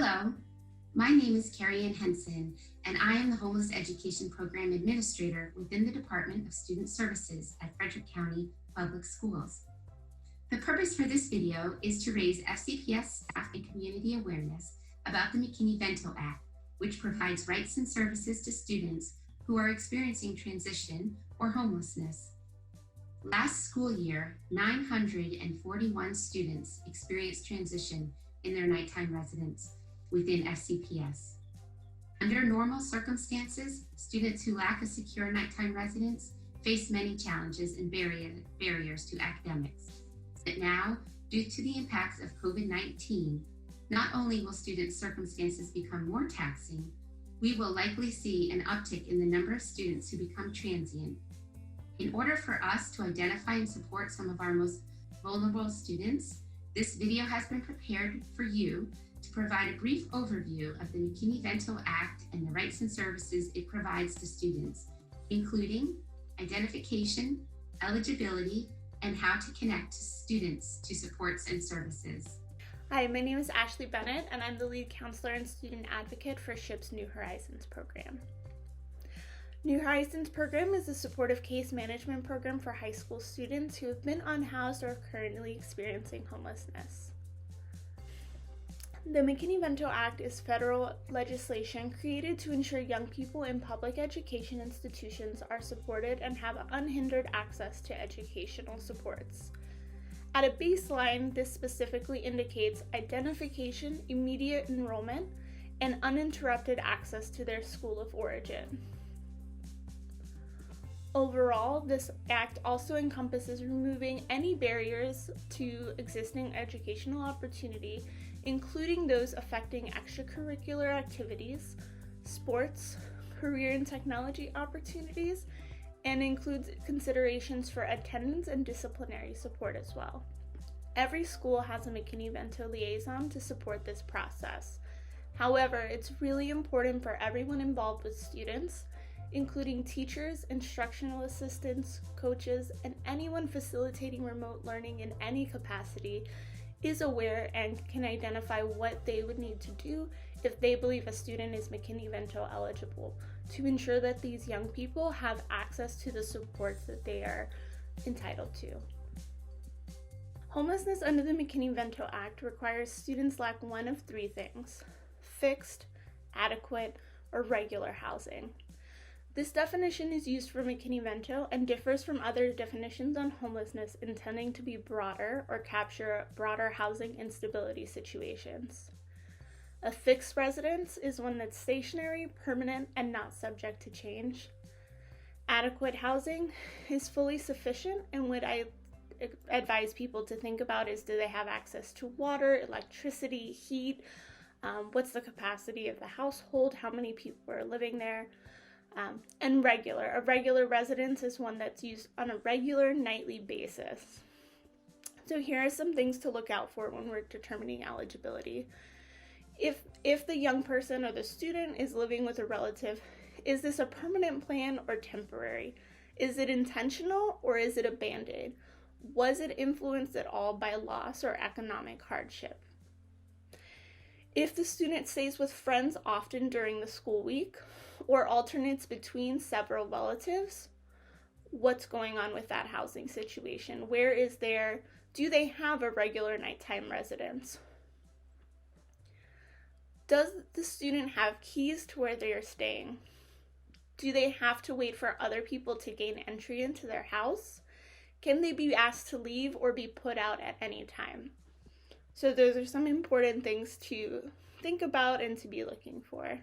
Hello, my name is Carrie Ann Henson, and I am the Homeless Education Program Administrator within the Department of Student Services at Frederick County Public Schools. The purpose for this video is to raise FCPS staff and community awareness about the McKinney-Vento Act, which provides rights and services to students who are experiencing transition or homelessness. Last school year, 941 students experienced transition in their nighttime residence within FCPS. Under normal circumstances, students who lack a secure nighttime residence face many challenges and barriers to academics. But now, due to the impacts of COVID-19, not only will students' circumstances become more taxing, we will likely see an uptick in the number of students who become transient. In order for us to identify and support some of our most vulnerable students, this video has been prepared for you to provide a brief overview of the McKinney-Vento Act and the rights and services it provides to students, including identification, eligibility, and how to connect students to supports and services. Hi, my name is Ashley Bennett, and I'm the lead counselor and student advocate for SHIP's New Horizons program. New Horizons program is a supportive case management program for high school students who have been unhoused or are currently experiencing homelessness. The McKinney-Vento Act is federal legislation created to ensure young people in public education institutions are supported and have unhindered access to educational supports. At a baseline, this specifically indicates identification, immediate enrollment, and uninterrupted access to their school of origin. Overall, this act also encompasses removing any barriers to existing educational opportunity, including those affecting extracurricular activities, sports, career and technology opportunities, and includes considerations for attendance and disciplinary support as well. Every school has a McKinney-Vento liaison to support this process. However, it's really important for everyone involved with students, including teachers, instructional assistants, coaches, and anyone facilitating remote learning in any capacity, is aware and can identify what they would need to do if they believe a student is McKinney-Vento eligible to ensure that these young people have access to the supports that they are entitled to. Homelessness under the McKinney-Vento Act requires students lack one of three things: fixed, adequate, or regular housing. This definition is used for McKinney-Vento and differs from other definitions on homelessness, intending to be broader or capture broader housing instability situations. A fixed residence is one that's stationary, permanent, and not subject to change. Adequate housing is fully sufficient, and what I advise people to think about is, do they have access to water, electricity, heat? What's the capacity of the household? How many people are living there? And regular. A regular residence is one that's used on a regular nightly basis. So here are some things to look out for when we're determining eligibility. If the young person or the student is living with a relative, is this a permanent plan or temporary? Is it intentional or is it a band-aid? Was it influenced at all by loss or economic hardship? If the student stays with friends often during the school week or alternates between several relatives, what's going on with that housing situation? Do they have a regular nighttime residence? Does the student have keys to where they are staying? Do they have to wait for other people to gain entry into their house? Can they be asked to leave or be put out at any time? So those are some important things to think about and to be looking for.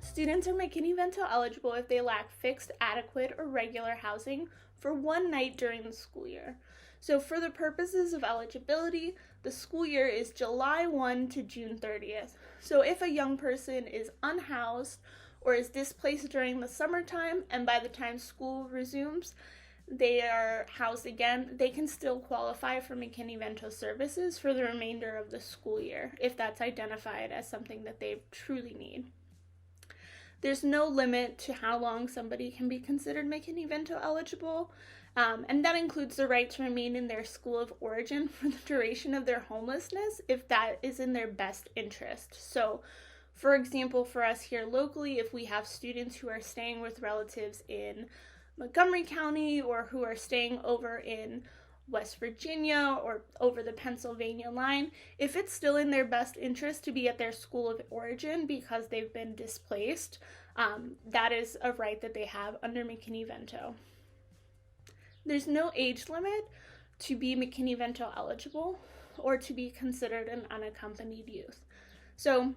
Students are McKinney-Vento eligible if they lack fixed, adequate, or regular housing for one night during the school year. So for the purposes of eligibility, the school year is July 1 to June 30th. So if a young person is unhoused or is displaced during the summertime, and by the time school resumes, they are housed again, they can still qualify for McKinney-Vento services for the remainder of the school year, if that's identified as something that they truly need. There's no limit to how long somebody can be considered McKinney-Vento eligible. And that includes the right to remain in their school of origin for the duration of their homelessness if that is in their best interest. So, for example, for us here locally, if we have students who are staying with relatives in Montgomery County or who are staying over in West Virginia or over the Pennsylvania line, if it's still in their best interest to be at their school of origin because they've been displaced, that is a right that they have under McKinney-Vento. There's no age limit to be McKinney-Vento eligible or to be considered an unaccompanied youth. So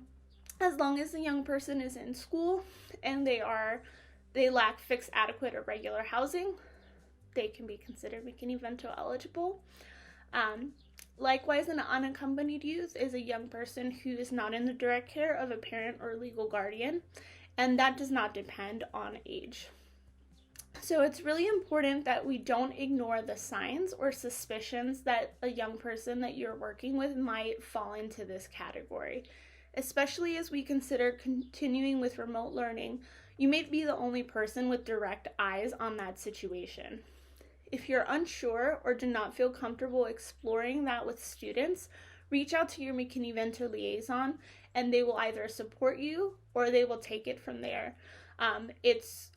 as long as the young person is in school and they lack fixed, adequate, or regular housing, they can be considered McKinney-Vento eligible. Likewise, an unaccompanied youth is a young person who is not in the direct care of a parent or legal guardian, and that does not depend on age. So it's really important that we don't ignore the signs or suspicions that a young person that you're working with might fall into this category. Especially as we consider continuing with remote learning, you may be the only person with direct eyes on that situation. If you're unsure or do not feel comfortable exploring that with students, reach out to your McKinney-Vento liaison and they will either support you or they will take it from there. It's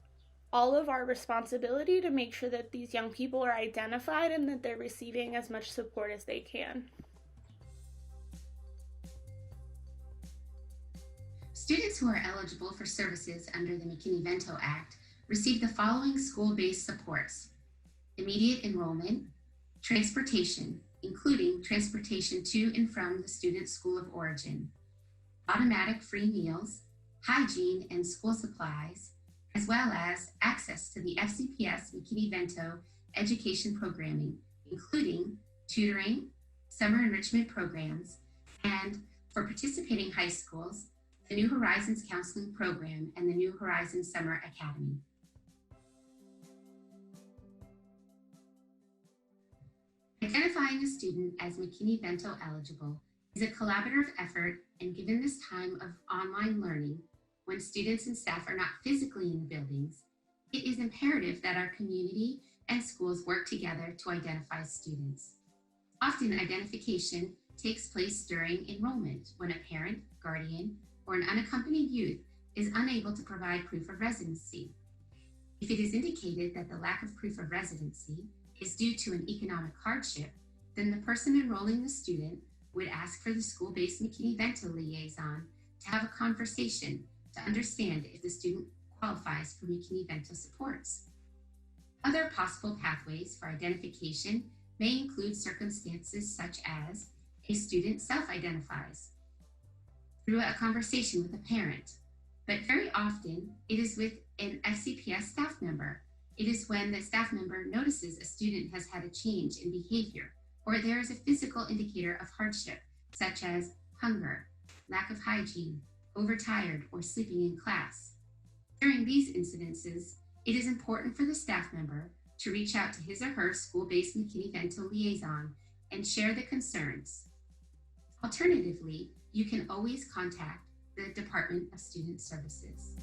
all of our responsibility to make sure that these young people are identified and that they're receiving as much support as they can. Students who are eligible for services under the McKinney-Vento Act receive the following school-based supports: immediate enrollment, transportation, including transportation to and from the student's school of origin, automatic free meals, hygiene and school supplies, as well as access to the FCPS McKinney-Vento education programming, including tutoring, summer enrichment programs, and for participating high schools, the New Horizons Counseling Program and the New Horizons Summer Academy. Identifying a student as McKinney-Vento eligible is a collaborative effort, and given this time of online learning, when students and staff are not physically in the buildings, it is imperative that our community and schools work together to identify students. Often identification takes place during enrollment when a parent, guardian, or an unaccompanied youth is unable to provide proof of residency. If it is indicated that the lack of proof of residency is due to an economic hardship, then the person enrolling the student would ask for the school-based McKinney-Vento liaison to have a conversation to understand if the student qualifies for McKinney-Vento supports. Other possible pathways for identification may include circumstances such as a student self-identifies through a conversation with a parent, but very often it is with an FCPS staff member. It is when the staff member notices a student has had a change in behavior, or there is a physical indicator of hardship, such as hunger, lack of hygiene, overtired, or sleeping in class. During these incidences, it is important for the staff member to reach out to his or her school-based McKinney-Vento liaison and share the concerns. Alternatively, you can always contact the Department of Student Services.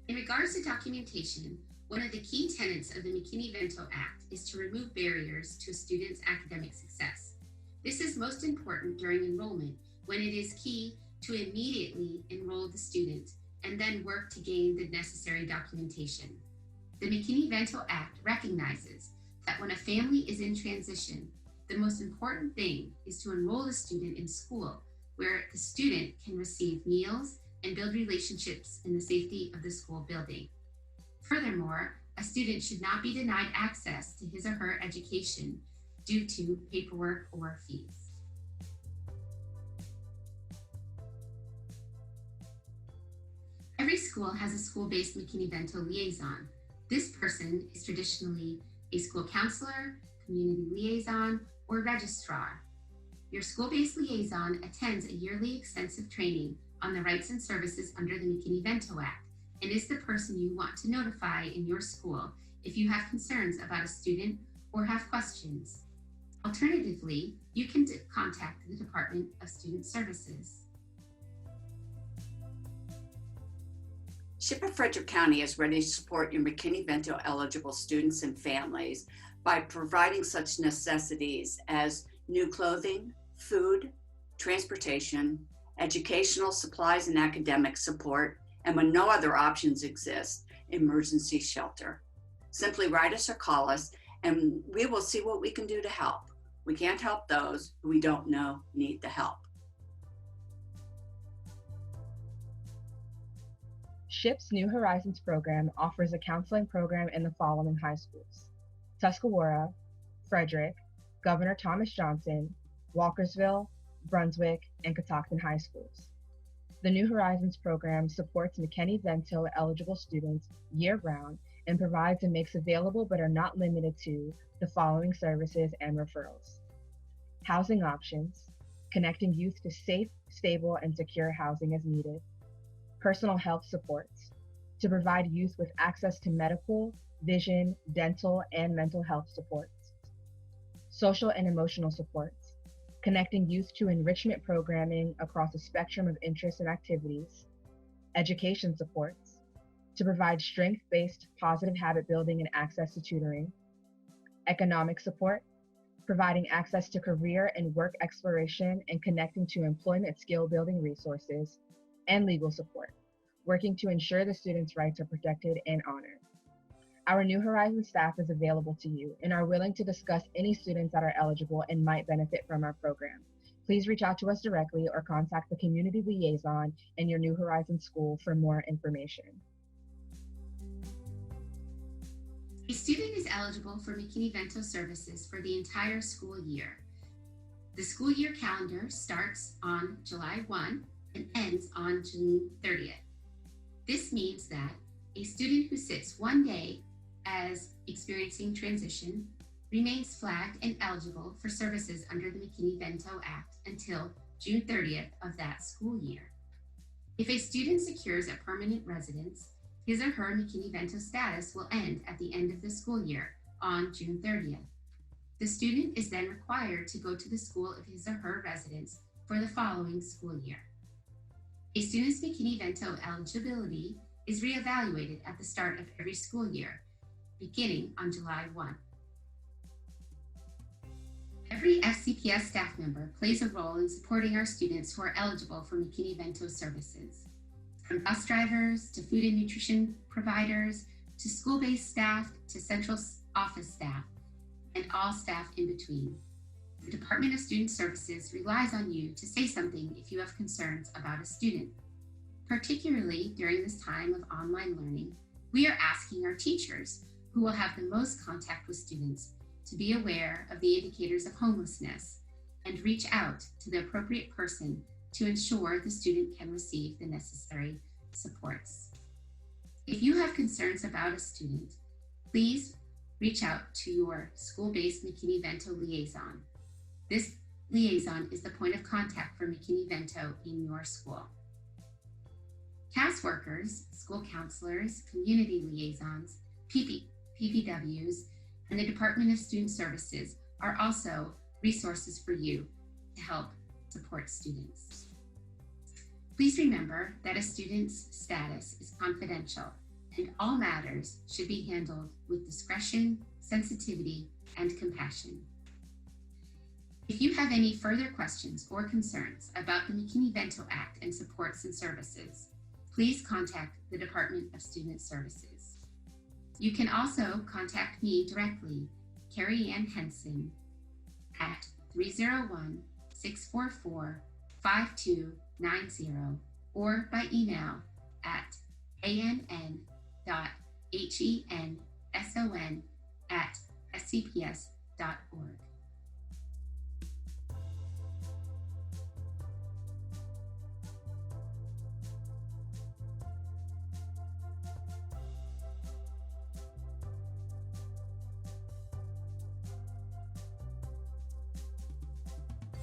In regards to documentation, one of the key tenets of the McKinney-Vento Act is to remove barriers to a student's academic success. This is most important during enrollment, when it is key to immediately enroll the student and then work to gain the necessary documentation. The McKinney-Vento Act recognizes that when a family is in transition, the most important thing is to enroll the student in school where the student can receive meals and build relationships in the safety of the school building. Furthermore, a student should not be denied access to his or her education due to paperwork or fees. Every school has a school-based McKinney-Vento liaison. This person is traditionally a school counselor, community liaison, or registrar. Your school-based liaison attends a yearly extensive training on the rights and services under the McKinney-Vento Act and is the person you want to notify in your school if you have concerns about a student or have questions. Alternatively, you can contact the Department of Student Services. SHIP at Frederick County is ready to support your McKinney-Vento eligible students and families by providing such necessities as new clothing, food, transportation, educational supplies and academic support, and when no other options exist, emergency shelter. Simply write us or call us and we will see what we can do to help. We can't help those who we don't know need the help. SHIP's New Horizons program offers a counseling program in the following high schools: Tuscarora, Frederick, Governor Thomas Johnson, Walkersville, Brunswick, and Catoctin High Schools. The New Horizons program supports McKinney-Vento eligible students year-round and provides and makes available but are not limited to the following services and referrals: housing options, connecting youth to safe, stable, and secure housing as needed; personal health supports, to provide youth with access to medical, vision, dental, and mental health supports; social and emotional supports, connecting youth to enrichment programming across a spectrum of interests and activities; education supports, to provide strength-based positive habit building and access to tutoring; economic support, providing access to career and work exploration and connecting to employment skill building resources; and legal support, working to ensure the students' rights are protected and honored. Our New Horizons staff is available to you and are willing to discuss any students that are eligible and might benefit from our program. Please reach out to us directly or contact the community liaison in your New Horizons school for more information. A student is eligible for McKinney-Vento services for the entire school year. The school year calendar starts on July 1 and ends on June 30th. This means that a student who sits one day as experiencing transition remains flagged and eligible for services under the McKinney-Vento Act until June 30th of that school year. If a student secures a permanent residence, his or her McKinney-Vento status will end at the end of the school year on June 30th. The student is then required to go to the school of his or her residence for the following school year. A student's McKinney-Vento eligibility is reevaluated at the start of every school year, beginning on July 1. Every FCPS staff member plays a role in supporting our students who are eligible for McKinney-Vento services. From bus drivers to food and nutrition providers to school-based staff to central office staff and all staff in between. The Department of Student Services relies on you to say something if you have concerns about a student. Particularly during this time of online learning, we are asking our teachers, who will have the most contact with students, to be aware of the indicators of homelessness and reach out to the appropriate person to ensure the student can receive the necessary supports. If you have concerns about a student, please reach out to your school-based McKinney-Vento liaison. This liaison is the point of contact for McKinney-Vento in your school. CAS workers, school counselors, community liaisons, PPWs, and the Department of Student Services are also resources for you to help support students. Please remember that a student's status is confidential and all matters should be handled with discretion, sensitivity, and compassion. If you have any further questions or concerns about the McKinney-Vento Act and supports and services, please contact the Department of Student Services. You can also contact me directly, Carrie Ann Henson, at 301-644-5290 or by email at ann.henson@scps.org.